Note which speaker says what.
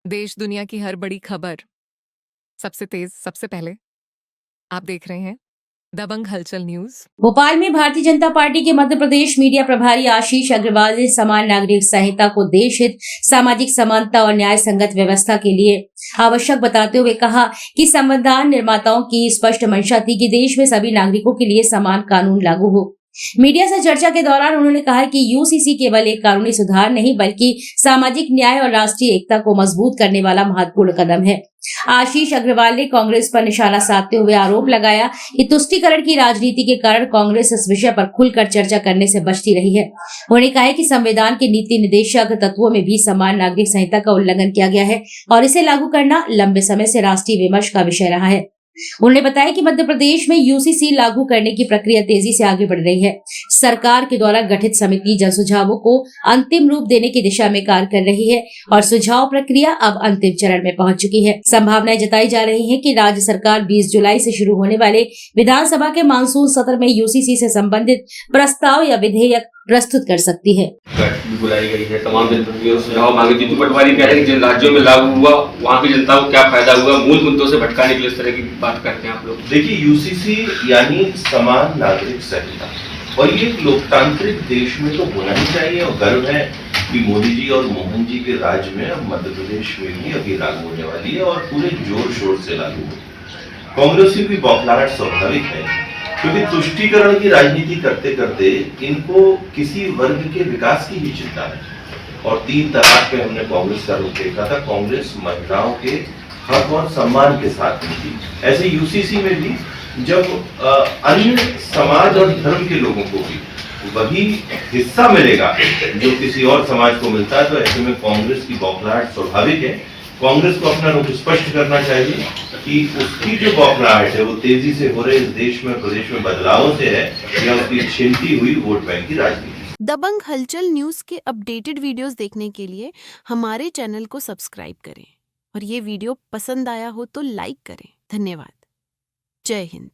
Speaker 1: देश दुनिया की हर बड़ी खबर सबसे तेज सबसे पहले आप देख रहे हैं दबंग हलचल न्यूज।
Speaker 2: भोपाल में भारतीय जनता पार्टी के मध्य प्रदेश मीडिया प्रभारी आशीष अग्रवाल ने समान नागरिक संहिता को देश हित, सामाजिक समानता और न्याय संगत व्यवस्था के लिए आवश्यक बताते हुए कहा कि संविधान निर्माताओं की स्पष्ट मंशा थी कि देश में सभी नागरिकों के लिए समान कानून लागू हो। मीडिया से चर्चा के दौरान उन्होंने कहा कि यूसीसी केवल एक कानूनी सुधार नहीं बल्कि सामाजिक न्याय और राष्ट्रीय एकता को मजबूत करने वाला महत्वपूर्ण कदम है। आशीष अग्रवाल ने कांग्रेस पर निशाना साधते हुए आरोप लगाया कि तुष्टीकरण की राजनीति के कारण कांग्रेस इस विषय पर खुलकर चर्चा करने से बचती रही है। उन्होंने कहा कि संविधान के नीति निर्देशक तत्वों में भी समान नागरिक संहिता का उल्लंघन किया गया है और इसे लागू करना लंबे समय से राष्ट्रीय विमर्श का विषय रहा है। उन्होंने बताया कि मध्य प्रदेश में यूसीसी लागू करने की प्रक्रिया तेजी से आगे बढ़ रही है। सरकार के द्वारा गठित समिति जन सुझावों को अंतिम रूप देने की दिशा में कार्य कर रही है और सुझाव प्रक्रिया अब अंतिम चरण में पहुंच चुकी है। संभावनाएं जताई जा रही है कि राज्य सरकार 20 जुलाई से शुरू होने वाले विधानसभा के मानसून सत्र में यूसीसी से संबंधित प्रस्ताव या विधेयक प्रस्तुत कर सकती है।
Speaker 3: बुलाई गई है, तमाम जनप्रतिनिधियों से सुझाव मांगे। जीतू पटवारी कह रहे हैं कि जिन राज्यों में लागू हुआ वहाँ की जनता को क्या फायदा हुआ, मूल मुद्दों से भटकाने के लिए इस तरह की बात करते हैं आप लोग।
Speaker 4: देखिए, यूसीसी यानी समान नागरिक संहिता, और ये एक लोकतांत्रिक देश में तो होना ही चाहिए। और गर्व है कि मोदी जी और मोहन जी के राज्य में अब मध्य प्रदेश में भी अभी लागू होने वाली है और पूरे जोर शोर से लागू होगी। कांग्रेस की भी बौखलाहट स्वाभाविक है, क्योंकि तुष्टीकरण की राजनीति करते करते इनको किसी वर्ग के विकास की ही चिंता है। और 3 तलाक पे हमने कांग्रेस का रुख देखा था। कांग्रेस महिलाओं के हक और सम्मान के साथ में थी। ऐसे यूसीसी में भी जब अन्य समाज और धर्म के लोगों को भी वही हिस्सा मिलेगा जो किसी और समाज को मिलता है, तो ऐसे में कांग्रेस की बौखलाहट स्वाभाविक है। कांग्रेस को अपना रुख स्पष्ट करना चाहिए कि उसकी जो बौखलाहट है वो तेजी से हो रहे इस देश में, प्रदेश में बदलावों से है, या उसकी छिनती हुई वोट बैंक की राजनीति।
Speaker 5: दबंग हलचल न्यूज के अपडेटेड वीडियोस देखने के लिए हमारे चैनल को सब्सक्राइब करें और ये वीडियो पसंद आया हो तो लाइक करें। धन्यवाद। जय हिंद।